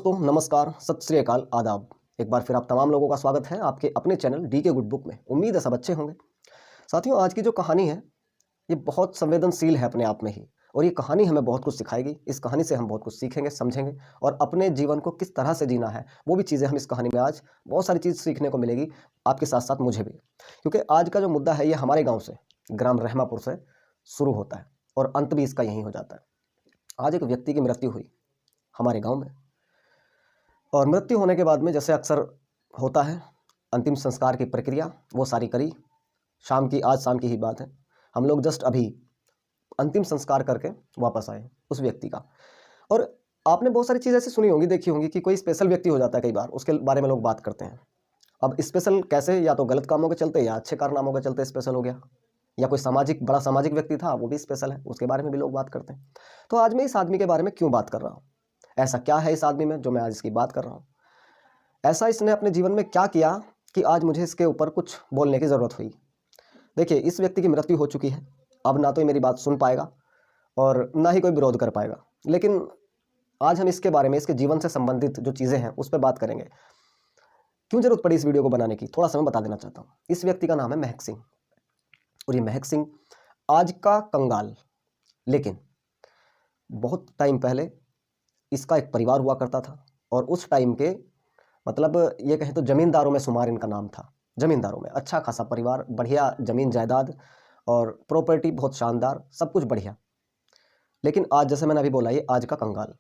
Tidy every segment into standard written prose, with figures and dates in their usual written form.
दोस्तों नमस्कार, सत श्री अकाल, आदाब। एक बार फिर आप तमाम लोगों का स्वागत है आपके अपने चैनल डी के गुड बुक में। उम्मीद है सब अच्छे होंगे। साथियों, आज की जो कहानी है ये बहुत संवेदनशील है अपने आप में ही, और ये कहानी हमें बहुत कुछ सिखाएगी। इस कहानी से हम बहुत कुछ सीखेंगे, समझेंगे, और अपने जीवन को किस तरह से जीना है वो भी चीज़ें हम इस कहानी में आज बहुत सारी चीज़ सीखने को मिलेगी, आपके साथ साथ मुझे भी। क्योंकि आज का जो मुद्दा है ये हमारे गाँव से, ग्राम रहमापुर से शुरू होता है और अंत भी इसका यहीं हो जाता है। आज एक व्यक्ति की मृत्यु हुई हमारे गाँव में, और मृत्यु होने के बाद में जैसे अक्सर होता है अंतिम संस्कार की प्रक्रिया वो सारी करी। आज शाम की ही बात है, हम लोग जस्ट अभी अंतिम संस्कार करके वापस आए उस व्यक्ति का। और आपने बहुत सारी चीज़ ऐसी सुनी होंगी, देखी होंगी कि कोई स्पेशल व्यक्ति हो जाता है, कई बार उसके बारे में लोग बात करते हैं। अब स्पेशल कैसे, या तो गलत कामों के चलते या अच्छे कारनामों के चलते स्पेशल हो गया, या कोई बड़ा सामाजिक व्यक्ति था वो भी स्पेशल है, उसके बारे में भी लोग बात करते हैं। तो आज मैं इस आदमी के बारे में क्यों बात कर रहा हूँ, ऐसा क्या है इस आदमी में जो मैं आज इसकी बात कर रहा हूँ, ऐसा इसने अपने जीवन में क्या किया कि आज मुझे इसके ऊपर कुछ बोलने की ज़रूरत हुई। देखिए, इस व्यक्ति की मृत्यु हो चुकी है, अब ना तो ये मेरी बात सुन पाएगा और ना ही कोई विरोध कर पाएगा, लेकिन आज हम इसके बारे में, इसके जीवन से संबंधित जो चीज़ें हैं उस पर बात करेंगे। क्यों जरूरत पड़ी इस वीडियो को बनाने की, थोड़ा सा मैं बता देना चाहता हूँ। इस व्यक्ति का नाम है महक सिंह, और ये महक सिंह आज का कंगाल, लेकिन बहुत टाइम पहले इसका एक परिवार हुआ करता था, और उस टाइम के मतलब ये कहें तो जमींदारों में शुमार इनका नाम था। जमींदारों में अच्छा खासा परिवार, बढ़िया ज़मीन जायदाद और प्रॉपर्टी बहुत शानदार, सब कुछ बढ़िया। लेकिन आज जैसे मैंने अभी बोला, ये आज का कंगाल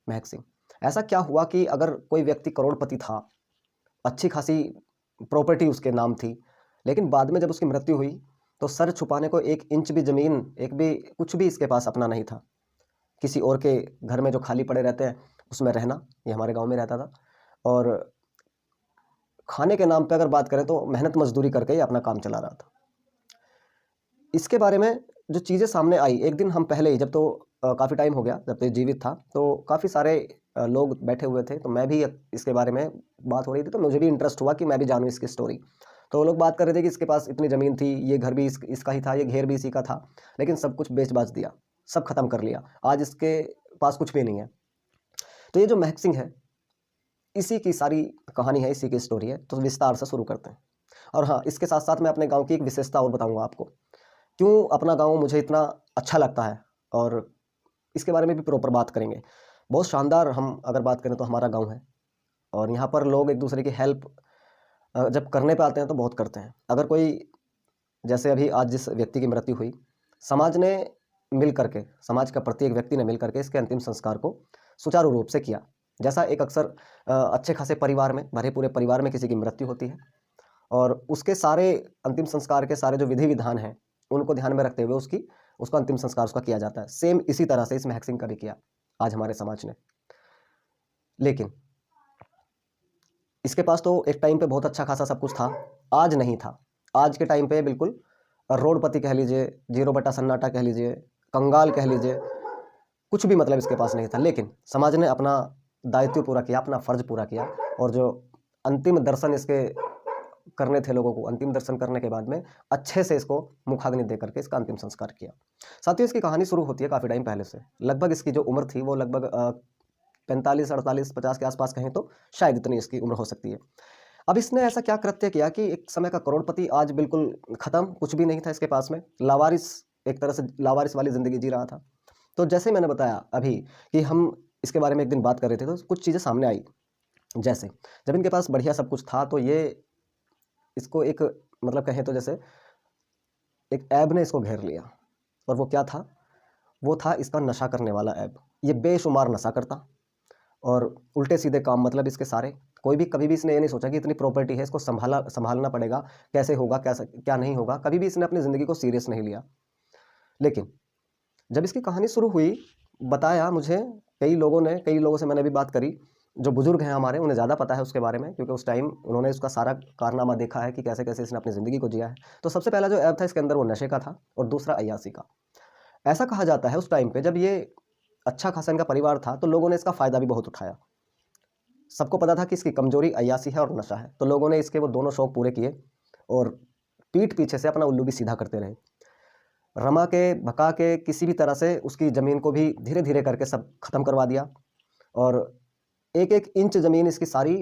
महक सिंह। ऐसा क्या हुआ कि अगर कोई व्यक्ति करोड़पति था, अच्छी खासी प्रॉपर्टी उसके नाम थी, लेकिन बाद में जब उसकी मृत्यु हुई तो सर छुपाने को 1 इंच भी ज़मीन, एक भी कुछ भी इसके पास अपना नहीं था। किसी और के घर में जो खाली पड़े रहते हैं उसमें रहना, ये हमारे गांव में रहता था। और खाने के नाम पे अगर बात करें तो मेहनत मजदूरी करके ही अपना काम चला रहा था। इसके बारे में जो चीज़ें सामने आई, एक दिन हम पहले ही, जब तो काफ़ी टाइम हो गया जब तो ये जीवित था, तो काफ़ी सारे लोग बैठे हुए थे, तो मैं भी इसके बारे में बात हो रही थी, तो मुझे भी इंटरेस्ट हुआ कि मैं भी जानूँ इसकी स्टोरी। तो वो लोग बात कर रहे थे कि इसके पास इतनी ज़मीन थी, ये घर भी इसका ही था, ये घेर भी इसी का था, लेकिन सब कुछ बेच बाच दिया, सब खत्म कर लिया, आज इसके पास कुछ भी नहीं है। तो ये जो महक सिंह है, इसी की सारी कहानी है, इसी की स्टोरी है, तो विस्तार से शुरू करते हैं। और हाँ, इसके साथ साथ मैं अपने गांव की एक विशेषता और बताऊंगा आपको, क्यों अपना गांव मुझे इतना अच्छा लगता है, और इसके बारे में भी प्रॉपर बात करेंगे। बहुत शानदार, हम अगर बात करें तो हमारा गांव है, और यहाँ पर लोग एक दूसरे की हेल्प जब करने पे आते हैं तो बहुत करते हैं। अगर कोई, जैसे अभी आज जिस व्यक्ति की मृत्यु हुई, समाज ने मिल करके, समाज का प्रत्येक व्यक्ति ने मिल करके इसके अंतिम संस्कार को सुचारू रूप से किया। जैसा एक अक्सर अच्छे खासे परिवार में, भरे पूरे परिवार में किसी की मृत्यु होती है, और उसके सारे अंतिम संस्कार के सारे जो विधि विधान हैं उनको ध्यान में रखते हुए उसका अंतिम संस्कार उसका किया जाता है। सेम इसी तरह से इस महक सिंह का भी किया आज हमारे समाज ने। लेकिन इसके पास तो एक टाइम पे बहुत अच्छा खासा सब कुछ था, आज नहीं था। आज के टाइम पे बिल्कुल रोडपति कह लीजिए, जीरो बटा सन्नाटा कह लीजिए, कंगाल कह लीजिए, कुछ भी मतलब इसके पास नहीं था। लेकिन समाज ने अपना दायित्व पूरा किया, अपना फर्ज पूरा किया, और जो अंतिम दर्शन इसके करने थे लोगों को, अंतिम दर्शन करने के बाद में अच्छे से इसको मुखाग्नि दे करके इसका अंतिम संस्कार किया। साथियों, इसकी कहानी शुरू होती है काफ़ी टाइम पहले से। लगभग इसकी जो उम्र थी वो लगभग 45, 48, 50 के आसपास कहें तो शायद इतनी इसकी उम्र हो सकती है। अब इसने ऐसा क्या कृत्य किया कि एक समय का करोड़पति आज बिल्कुल खत्म, कुछ भी नहीं था इसके पास में, लावारिस, एक तरह से लावारिस वाली जिंदगी जी रहा था। तो जैसे मैंने बताया अभी कि हम इसके बारे में एक दिन बात कर रहे थे, तो कुछ चीज़ें सामने आई। जैसे जब इनके पास बढ़िया सब कुछ था, तो ये इसको एक मतलब कहें तो जैसे एक ऐब ने इसको घेर लिया, और वो क्या था, वो था इसका नशा करने वाला ऐब। ये बेशुमार नशा करता, और उल्टे सीधे काम मतलब इसके सारे। कोई भी कभी भी इसने ये नहीं सोचा कि इतनी प्रॉपर्टी है, इसको संभालना पड़ेगा, कैसे होगा, कैसा क्या नहीं होगा, कभी भी इसने अपनी ज़िंदगी को सीरियस नहीं लिया। लेकिन जब इसकी कहानी शुरू हुई, बताया मुझे कई लोगों से मैंने भी बात करी, जो बुजुर्ग हैं हमारे, उन्हें ज़्यादा पता है उसके बारे में, क्योंकि उस टाइम उन्होंने उसका सारा कारनामा देखा है कि कैसे कैसे इसने अपनी ज़िंदगी को जिया है। तो सबसे पहला जो ऐप था इसके अंदर वो नशे का था, और दूसरा अय्यासी का। ऐसा कहा जाता है उस टाइम पे जब ये अच्छा खासा इनका परिवार था, तो लोगों ने इसका फ़ायदा भी बहुत उठाया। सबको पता था कि इसकी कमजोरी अय्यासी है और नशा है, तो लोगों ने इसके वो दोनों शौक पूरे किए, और पीठ पीछे से अपना उल्लू भी सीधा करते रहे। रमा के भका के किसी भी तरह से उसकी ज़मीन को भी धीरे धीरे करके सब खत्म करवा दिया, और एक एक इंच ज़मीन इसकी सारी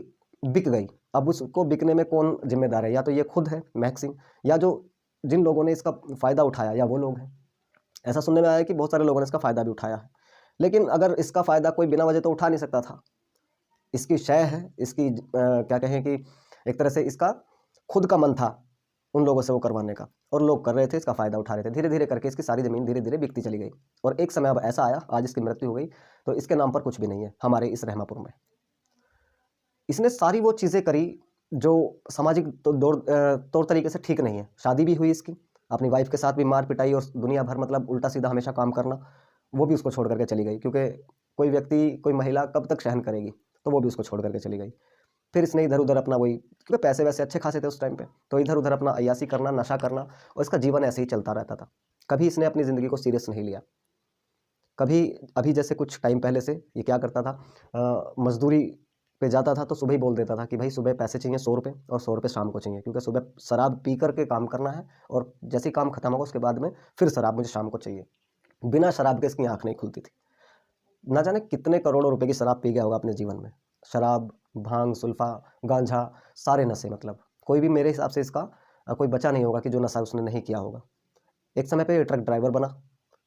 बिक गई। अब उसको बिकने में कौन जिम्मेदार है? या तो ये खुद है महक सिंह, या जो जिन लोगों ने इसका फ़ायदा उठाया, या वो लोग हैं। ऐसा सुनने में आया कि बहुत सारे लोगों ने इसका फ़ायदा भी उठाया है। लेकिन अगर इसका फ़ायदा कोई बिना वजह तो उठा नहीं सकता था। इसकी शय है, इसकी क्या कहें कि एक तरह से इसका खुद का मन था उन लोगों से वो करवाने का, और लोग कर रहे थे, इसका फ़ायदा उठा रहे थे। धीरे धीरे करके इसकी सारी ज़मीन धीरे धीरे बिकती चली गई, और एक समय अब ऐसा आया, आज इसकी मृत्यु हो गई, तो इसके नाम पर कुछ भी नहीं है हमारे इस रहमापुर में। इसने सारी वो चीज़ें करी जो सामाजिक तौर तरीके से ठीक नहीं है। शादी भी हुई इसकी, अपनी वाइफ के साथ भी मार पिटाई और दुनिया भर मतलब उल्टा सीधा हमेशा काम करना, वो भी उसको छोड़ करके चली गई, क्योंकि कोई व्यक्ति, कोई महिला कब तक सहन करेगी, तो वो भी उसको छोड़ करके चली गई। फिर इसने इधर उधर अपना वही, क्योंकि पैसे वैसे अच्छे खासे थे उस टाइम पे, तो इधर उधर अपना अय्यासी करना, नशा करना, और इसका जीवन ऐसे ही चलता रहता था। कभी इसने अपनी ज़िंदगी को सीरियस नहीं लिया। कभी अभी जैसे कुछ टाइम पहले से ये क्या करता था, मजदूरी पे जाता था तो सुबह ही बोल देता था कि भाई सुबह पैसे चाहिए 100 रुपये, और 100 रुपये शाम को चाहिए, क्योंकि सुबह शराब पी करके काम करना है, और जैसे ही काम खत्म होगा उसके बाद में फिर शराब मुझे शाम को चाहिए। बिना शराब के इसकी आंख नहीं खुलती थी। ना जाने कितने करोड़ों रुपए की शराब पी गया होगा अपने जीवन में। शराब, भांग, सुल्फा, गांजा, सारे नशे, मतलब कोई भी मेरे हिसाब से इसका कोई बचा नहीं होगा कि जो नशा उसने नहीं किया होगा। एक समय पे ट्रक ड्राइवर बना,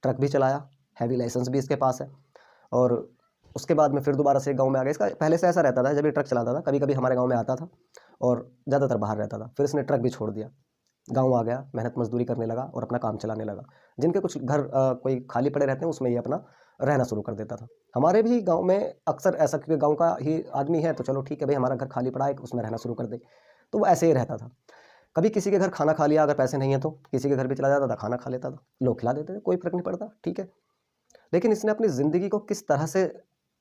ट्रक भी चलाया, हैवी लाइसेंस भी इसके पास है, और उसके बाद में फिर दोबारा से गांव में आ गया। इसका पहले से ऐसा रहता था, जब ये ट्रक चलाता था कभी कभी हमारे गांव में आता था, और ज़्यादातर बाहर रहता था। फिर इसने ट्रक भी छोड़ दिया, गांव आ गया, मेहनत मजदूरी करने लगा और अपना काम चलाने लगा। जिनके कुछ घर कोई खाली पड़े रहते हैं उसमें ये अपना रहना शुरू कर देता था। हमारे भी गांव में अक्सर ऐसा, क्योंकि गांव का ही आदमी है तो चलो ठीक है भाई, हमारा घर खाली पड़ा है, उसमें रहना शुरू कर दे, तो वो ऐसे ही रहता था। कभी किसी के घर खाना खा लिया, अगर पैसे नहीं है तो किसी के घर भी चला जाता था, खाना खा लेता था, लोग खिला देते थे, कोई फर्क नहीं पड़ता, ठीक है। लेकिन इसने अपनी ज़िंदगी को किस तरह से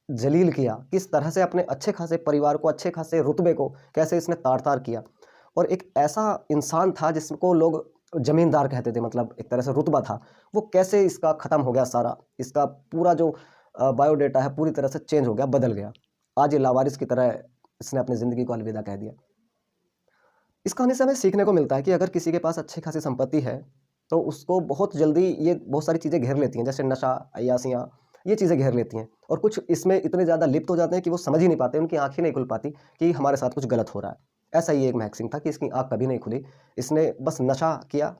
जलील किया, किस तरह से अपने अच्छे खासे परिवार को, अच्छे खासे रुतबे को कैसे इसने तार तार किया। और एक ऐसा इंसान था जिसको लोग ज़मींदार कहते थे, मतलब एक तरह से रुतबा था, वो कैसे इसका ख़त्म हो गया सारा। इसका पूरा जो बायोडेटा है पूरी तरह से चेंज हो गया, बदल गया। आज ये लावारिस की तरह इसने अपनी ज़िंदगी को अलविदा कह दिया। इस कहानी से हमें सीखने को मिलता है कि अगर किसी के पास अच्छी खासी संपत्ति है तो उसको बहुत जल्दी ये बहुत सारी चीज़ें घेर लेती हैं, जैसे नशा, अय्यासियाँ, ये चीज़ें घेर लेती हैं। और कुछ इसमें इतने ज़्यादा लिप्त हो जाते हैं कि वो समझ ही नहीं पाते, उनकी आँखें नहीं खुल पाती कि हमारे साथ कुछ गलत हो रहा है। ऐसा ही एक महक सिंह था कि इसकी आँख कभी नहीं खुली। इसने बस नशा किया,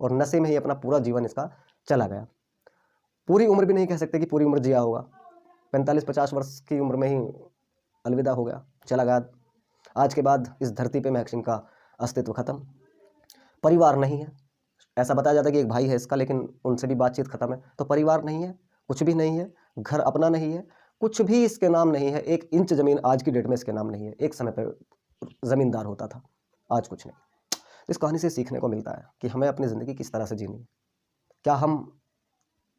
और नशे में ही अपना पूरा जीवन इसका चला गया। पूरी उम्र भी नहीं कह सकते कि पूरी उम्र जिया होगा, 45-50 वर्ष की उम्र में ही अलविदा हो गया, चला गया। आज के बाद इस धरती पे महक सिंह का अस्तित्व खत्म। परिवार नहीं है, ऐसा बताया जाता है कि एक भाई है इसका, लेकिन उनसे भी बातचीत खत्म है। तो परिवार नहीं है, कुछ भी नहीं है, घर अपना नहीं है, कुछ भी इसके नाम नहीं है। 1 इंच ज़मीन आज की डेट में इसके नाम नहीं है। एक समय पे ज़मींदार होता था, आज कुछ नहीं। इस कहानी से सीखने को मिलता है कि हमें अपनी ज़िंदगी किस तरह से जीनी है। क्या हम,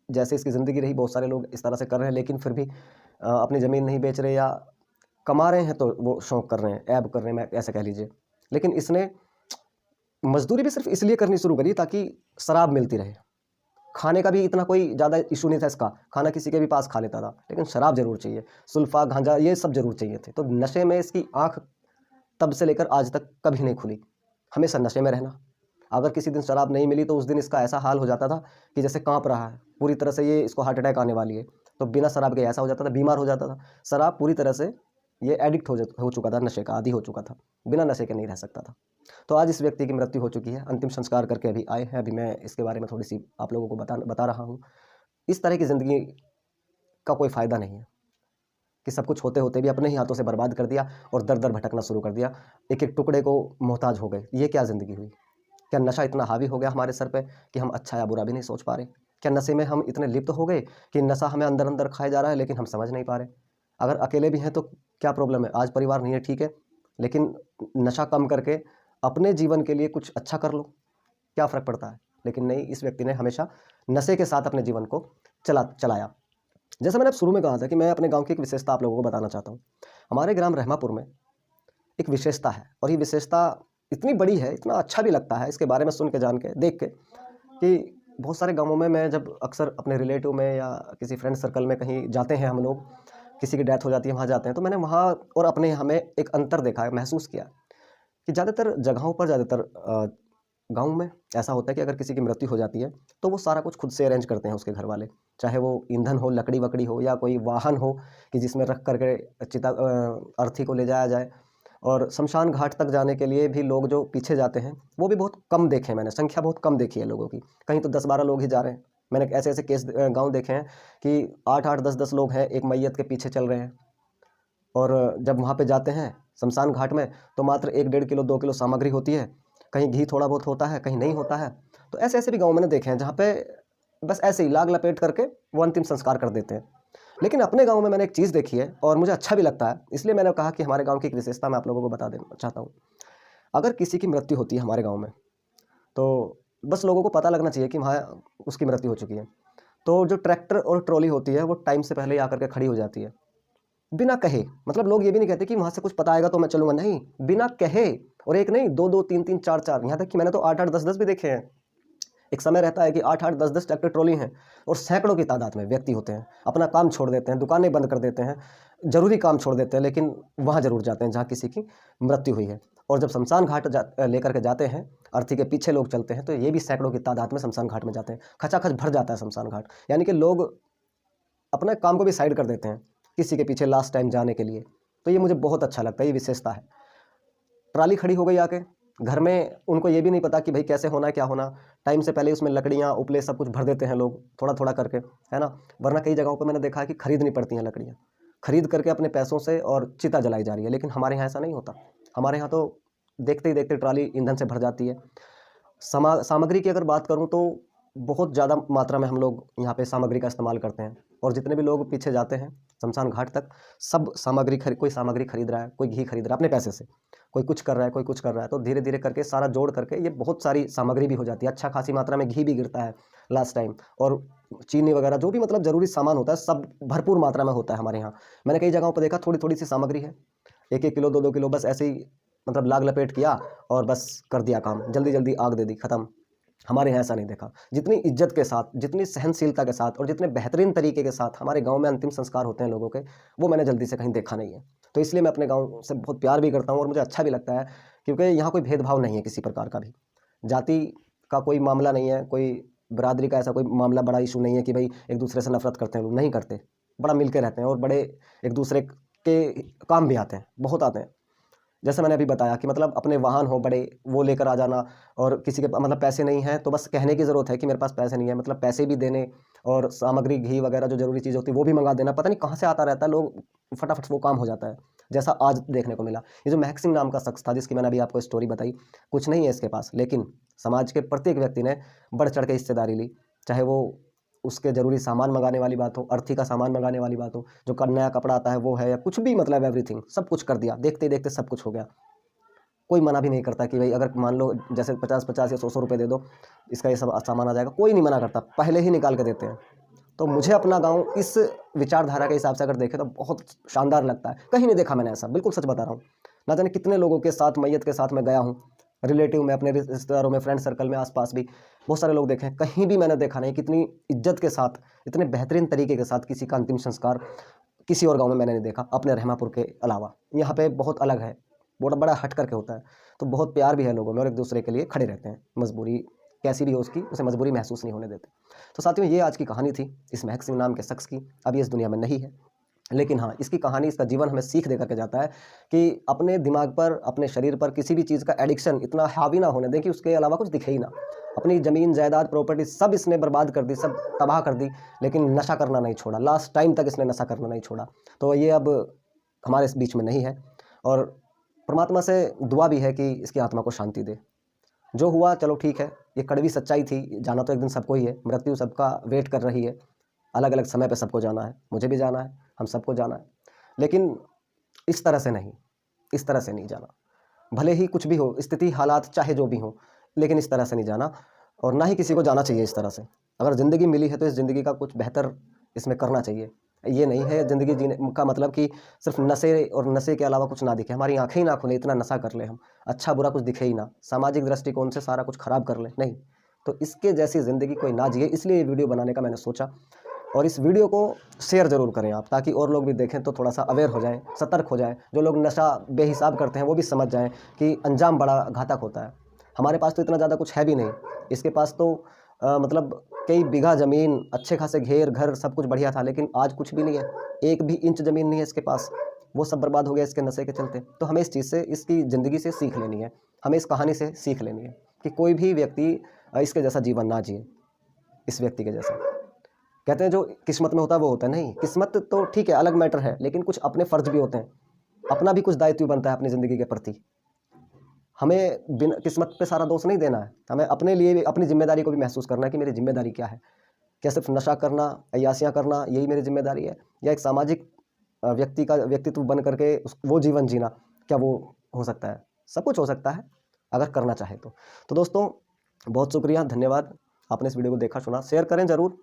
जैसे इसकी ज़िंदगी रही, बहुत सारे लोग इस तरह से कर रहे हैं, लेकिन फिर भी अपनी ज़मीन नहीं बेच रहे, या कमा रहे हैं तो वो शौक कर रहे हैं, ऐब कर रहे हैं, मैं ऐसा कह लीजिए। लेकिन इसने मजदूरी भी सिर्फ इसलिए करनी शुरू करी ताकि शराब मिलती रहे। खाने का भी इतना कोई ज़्यादा इशू नहीं था इसका, खाना किसी के भी पास खा लेता था, लेकिन शराब ज़रूर चाहिए, सुल्फा, गांजा, ये सब ज़रूर चाहिए थे। तो नशे में इसकी आँख तब से लेकर आज तक कभी नहीं खुली, हमेशा नशे में रहना। अगर किसी दिन शराब नहीं मिली तो उस दिन इसका ऐसा हाल हो जाता था कि जैसे काँप रहा है, पूरी तरह से ये इसको हार्ट अटैक आने वाली है। तो बिना शराब के ऐसा हो जाता था, बीमार हो जाता था। शराब पूरी तरह से ये एडिक्ट हो चुका था, नशे का आदी हो चुका था, बिना नशे के नहीं रह सकता था। तो आज इस व्यक्ति की मृत्यु हो चुकी है, अंतिम संस्कार करके अभी आए हैं। अभी मैं इसके बारे में थोड़ी-सी आप लोगों को बता रहा हूँ। इस तरह की ज़िंदगी का कोई फ़ायदा नहीं है कि सब कुछ होते-होते भी अपने ही हाथों से बर्बाद कर दिया और दर-दर भटकना शुरू कर दिया। एक-एक टुकड़े को मोहताज हो गए। ये क्या ज़िंदगी हुई? क्या नशा इतना हावी हो गया हमारे सर पे कि हम अच्छा या बुरा भी नहीं सोच पा रहे? क्या नशे में हम इतने लिप्त हो गए कि नशा हमें अंदर-अंदर खाए जा रहा है, लेकिन हम समझ नहीं पा रहे? अगर अकेले भी हैं तो क्या प्रॉब्लम है? आज परिवार नहीं है, ठीक है, लेकिन नशा कम करके अपने जीवन के लिए कुछ अच्छा कर लो, क्या फ़र्क पड़ता है? लेकिन नहीं, इस व्यक्ति ने हमेशा नशे के साथ अपने जीवन को चलाया। जैसे मैंने शुरू में कहा था कि मैं अपने गाँव की एक विशेषता आप लोगों को बताना चाहता हूँ। हमारे ग्राम रहमापुर में एक विशेषता है, और ये विशेषता इतनी बड़ी है, इतना अच्छा भी लगता है इसके बारे में सुन के, जान के, देख के, कि बहुत सारे गाँवों में मैं जब अक्सर अपने रिलेटिव में या किसी फ्रेंड सर्कल में कहीं जाते हैं हम लोग, किसी की डेथ हो जाती है, वहाँ जाते हैं, तो मैंने वहाँ और अपने यहाँ में एक अंतर देखा है, महसूस किया कि ज़्यादातर जगहों पर, ज़्यादातर गाँव में ऐसा होता है कि अगर किसी की मृत्यु हो जाती है तो वो सारा कुछ खुद से अरेंज करते हैं उसके घर वाले, चाहे वो ईंधन हो, लकड़ी वकड़ी हो, या कोई वाहन हो कि जिसमें रख करके अर्थी को ले जाया जाए। और शमशान घाट तक जाने के लिए भी लोग जो पीछे जाते हैं वो भी बहुत कम देखे हैं मैंने, संख्या बहुत कम देखी है लोगों की। कहीं तो 10-12 लोग ही जा रहे हैं। मैंने ऐसे ऐसे केस गाँव देखे हैं कि 8-8, 10-10 लोग हैं एक मैयत के पीछे चल रहे हैं। और जब वहाँ पे जाते हैं शमशान घाट में तो मात्र 1-1.5 किलो 2 किलो सामग्री होती है, कहीं घी थोड़ा बहुत होता है, कहीं नहीं होता है। तो ऐसे ऐसे भी गाँव मैंने देखे हैं जहाँ पे बस ऐसे ही लाग लपेट करके वो अंतिम संस्कार कर देते हैं। लेकिन अपने गाँव में मैंने एक चीज़ देखी है और मुझे अच्छा भी लगता है, इसलिए मैंने कहा कि हमारे गाँव की एक विशेषता मैं आप लोगों को बता देना चाहता हूँ। अगर किसी की मृत्यु होती है हमारे गाँव में तो बस लोगों को पता लगना चाहिए कि वहाँ उसकी मृत्यु हो चुकी है, तो जो ट्रैक्टर और ट्रॉली होती है वो टाइम से पहले ही आकर के खड़ी हो जाती है, बिना कहे। मतलब लोग ये भी नहीं कहते कि वहाँ से कुछ पता आएगा तो मैं चलूँगा, नहीं, बिना कहे। और एक नहीं, 2-2, 3-3, 4-4, यहाँ तक कि मैंने तो 8-8, 10-10 भी देखे हैं। एक समय रहता है कि 8-8, 10-10 ट्रैक्टर ट्रॉली हैं और सैकड़ों की तादाद में व्यक्ति होते हैं, अपना काम छोड़ देते हैं, दुकानें बंद कर देते हैं, ज़रूरी काम छोड़ देते हैं, लेकिन वहाँ ज़रूर जाते हैं जहाँ किसी की मृत्यु हुई है। और जब शमशान घाट लेकर के जाते हैं, अर्थी के पीछे लोग चलते हैं, तो ये भी सैकड़ों की तादाद में शमशान घाट में जाते हैं। खचाखच भर जाता है शमशान घाट, यानी कि लोग अपने काम को भी साइड कर देते हैं किसी के पीछे लास्ट टाइम जाने के लिए। तो ये मुझे बहुत अच्छा लगता है, ये विशेषता है। ट्राली खड़ी हो गई आके, घर में उनको ये भी नहीं पता कि भाई कैसे होना है, क्या होना। टाइम से पहले उसमें लकड़ियाँ उपले सब कुछ भर देते हैं लोग, थोड़ा थोड़ा करके, है ना। वरना कई जगहों पर मैंने देखा है कि खरीदनी पड़ती हैं लकड़ियाँ, खरीद करके अपने पैसों से और चिता जलाई जा रही है। लेकिन हमारे यहाँ ऐसा नहीं होता। हमारे यहाँ तो देखते ही देखते ट्राली ईंधन से भर जाती है। सामग्री की अगर बात करूँ तो बहुत ज़्यादा मात्रा में हम लोग यहाँ पे सामग्री का इस्तेमाल करते हैं। और जितने भी लोग पीछे जाते हैं शमशान घाट तक, सब सामग्री कोई सामग्री खरीद रहा है, कोई घी खरीद रहा है अपने पैसे से, कोई कुछ कर रहा है, कोई कुछ कर रहा है। तो धीरे धीरे करके सारा जोड़ करके ये बहुत सारी सामग्री भी हो जाती है। अच्छा खासी मात्रा में घी भी गिरता है लास्ट टाइम, और चीनी वगैरह जो भी मतलब ज़रूरी सामान होता है सब भरपूर मात्रा में होता है हमारे यहाँ। मैंने कई जगहों पर देखा थोड़ी थोड़ी सी सामग्री है, 1-1 किलो 2-2 किलो बस ऐसे ही मतलब लाग लपेट किया और बस कर दिया काम, जल्दी जल्दी आग दे दी, ख़त्म। हमारे यहाँ ऐसा नहीं देखा। जितनी इज्जत के साथ, जितनी सहनशीलता के साथ और जितने बेहतरीन तरीके के साथ हमारे गांव में अंतिम संस्कार होते हैं लोगों के, वो मैंने जल्दी से कहीं देखा नहीं है। तो इसलिए मैं अपने गांव से बहुत प्यार भी करता हूं और मुझे अच्छा भी लगता है, क्योंकि यहाँ कोई भेदभाव नहीं है किसी प्रकार का भी। जाति का कोई मामला नहीं है, कोई बिरादरी का ऐसा कोई मामला, बड़ा इशू नहीं है कि भाई एक दूसरे से नफरत करते हैं लोग, नहीं करते। बड़ा मिल के रहते हैं और बड़े एक दूसरे के काम भी आते हैं, बहुत आते हैं। जैसे मैंने अभी बताया कि मतलब अपने वाहन हो बड़े, वो लेकर आ जाना। और किसी के मतलब पैसे नहीं हैं तो बस कहने की ज़रूरत है कि मेरे पास पैसे नहीं है, मतलब पैसे भी देने, और सामग्री घी वगैरह जो ज़रूरी चीज़ होती है वो भी मंगा देना। पता नहीं कहाँ से आता रहता है, लोग फटाफट वो काम हो जाता है, जैसा आज देखने को मिला। ये जो महक सिंह नाम का शख्स था जिसकी मैंने अभी आपको स्टोरी बताई, कुछ नहीं है इसके पास, लेकिन समाज के प्रत्येक व्यक्ति ने बढ़ चढ़ के हिस्सेदारी ली। चाहे वो उसके ज़रूरी सामान मंगाने वाली बात हो, अर्थी का सामान मंगाने वाली बात हो, जो नया कपड़ा आता है वो है, या कुछ भी, मतलब एवरीथिंग, सब कुछ कर दिया। देखते देखते सब कुछ हो गया। कोई मना भी नहीं करता कि भाई अगर मान लो जैसे 50-50 या 100-100 रुपये दे दो, इसका ये सब सामान आ जाएगा, कोई नहीं मना करता, पहले ही निकाल के देते हैं। तो मुझे अपना गांव इस विचारधारा के हिसाब से अगर देखें तो बहुत शानदार लगता है। कहीं नहीं देखा मैंने ऐसा, बिल्कुल सच बता रहा हूँ। ना जाने कितने लोगों के साथ मैयत के साथ मैं गया हूँ, रिलेटिव में, अपने रिश्तेदारों में, फ्रेंड सर्कल में, आसपास भी बहुत सारे लोग देखे हैं, कहीं भी मैंने देखा नहीं कितनी इज्जत के साथ, इतने बेहतरीन तरीके के साथ किसी का अंतिम संस्कार किसी और गाँव में मैंने नहीं देखा, अपने रहमापुर के अलावा। यहाँ पे बहुत अलग है, बड़ा बड़ा हट करके होता है। तो बहुत प्यार भी है लोगों में और एक दूसरे के लिए खड़े रहते हैं, मजबूरी कैसी भी हो उसकी, उसे मजबूरी महसूस नहीं होने देते। तो साथियों, ये आज की कहानी थी इस महक सिंह नाम के शख्स की। अब ये इस दुनिया में नहीं है, लेकिन हाँ, इसकी कहानी, इसका जीवन हमें सीख दे करके जाता है कि अपने दिमाग पर, अपने शरीर पर किसी भी चीज़ का एडिक्शन इतना हावी ना होने दें कि उसके अलावा कुछ दिखे ही ना। अपनी ज़मीन जायदाद प्रॉपर्टी सब इसने बर्बाद कर दी, सब तबाह कर दी, लेकिन नशा करना नहीं छोड़ा। लास्ट टाइम तक इसने नशा करना नहीं छोड़ा। तो ये अब हमारे इस बीच में नहीं है, और परमात्मा से दुआ भी है कि इसकी आत्मा को शांति दे। जो हुआ चलो ठीक है, ये कड़वी सच्चाई थी, जाना तो एक दिन सबको ही है, मृत्यु सबका वेट कर रही है, अलग अलग समय पे सबको जाना है, मुझे भी जाना है, हम सबको जाना है। लेकिन इस तरह से नहीं, इस तरह से नहीं जाना। भले ही कुछ भी हो, स्थिति हालात चाहे जो भी हो, लेकिन इस तरह से नहीं जाना, और ना ही किसी को जाना चाहिए इस तरह से। अगर ज़िंदगी मिली है तो इस ज़िंदगी का कुछ बेहतर इसमें करना चाहिए। ये नहीं है ज़िंदगी जीने का मतलब कि सिर्फ नशे और नशे के अलावा कुछ ना दिखे, हमारी आंखें ही ना खुले, इतना नशा कर ले हम, अच्छा बुरा कुछ दिखे ही ना, सामाजिक दृष्टिकोण से सारा कुछ खराब कर ले, नहीं। तो इसके जैसी ज़िंदगी कोई ना जिए, इसलिए ये वीडियो बनाने का मैंने सोचा। और इस वीडियो को शेयर ज़रूर करें आप, ताकि और लोग भी देखें तो थोड़ा सा अवेयर हो जाएं, सतर्क हो जाएं। जो लोग नशा बेहिसाब करते हैं वो भी समझ जाएं कि अंजाम बड़ा घातक होता है। हमारे पास तो इतना ज़्यादा कुछ है भी नहीं, इसके पास तो मतलब कई बीघा ज़मीन, अच्छे खासे घेर घर, सब कुछ बढ़िया था, लेकिन आज कुछ भी नहीं है, 1 भी इंच ज़मीन नहीं है इसके पास, वो सब बर्बाद हो गया इसके नशे के चलते। तो हमें इस चीज़ से, इसकी ज़िंदगी से सीख लेनी है, हमें इस कहानी से सीख लेनी है कि कोई भी व्यक्ति इसके जैसा जीवन ना जिए, इस व्यक्ति के जैसा। कहते हैं जो किस्मत में होता है वो होता है, नहीं, किस्मत तो ठीक है, अलग मैटर है, लेकिन कुछ अपने फ़र्ज़ भी होते हैं, अपना भी कुछ दायित्व बनता है अपनी ज़िंदगी के प्रति। हमें बिना किस्मत पे सारा दोष नहीं देना है, हमें अपने लिए भी अपनी ज़िम्मेदारी को भी महसूस करना है कि मेरी ज़िम्मेदारी क्या है। क्या सिर्फ नशा करना, अय्याशियाँ करना यही मेरी ज़िम्मेदारी है, या एक सामाजिक व्यक्तित्व बन करके वो जीवन जीना, क्या वो हो सकता है? सब कुछ हो सकता है अगर करना चाहे तो। तो दोस्तों, बहुत शुक्रिया, धन्यवाद, आपने इस वीडियो को देखा सुना। शेयर करें ज़रूर,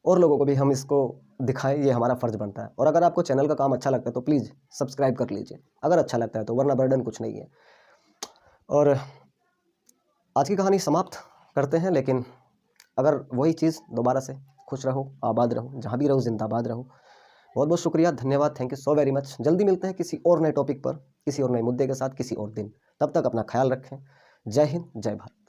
और लोगों को भी हम इसको दिखाएं, ये हमारा फ़र्ज़ बनता है। और अगर आपको चैनल का काम अच्छा लगता है तो प्लीज़ सब्सक्राइब कर लीजिए, अगर अच्छा लगता है तो, वरना बर्डन कुछ नहीं है। और आज की कहानी समाप्त करते हैं, लेकिन अगर वही चीज़ दोबारा से, खुश रहो, आबाद रहो, जहाँ भी रहो जिंदाबाद रहो। बहुत बहुत शुक्रिया, धन्यवाद, thank you so very much. जल्दी मिलते हैं किसी और नए टॉपिक पर, किसी और नए मुद्दे के साथ, किसी और दिन। तब तक अपना ख्याल रखें। जय हिंद, जय भारत।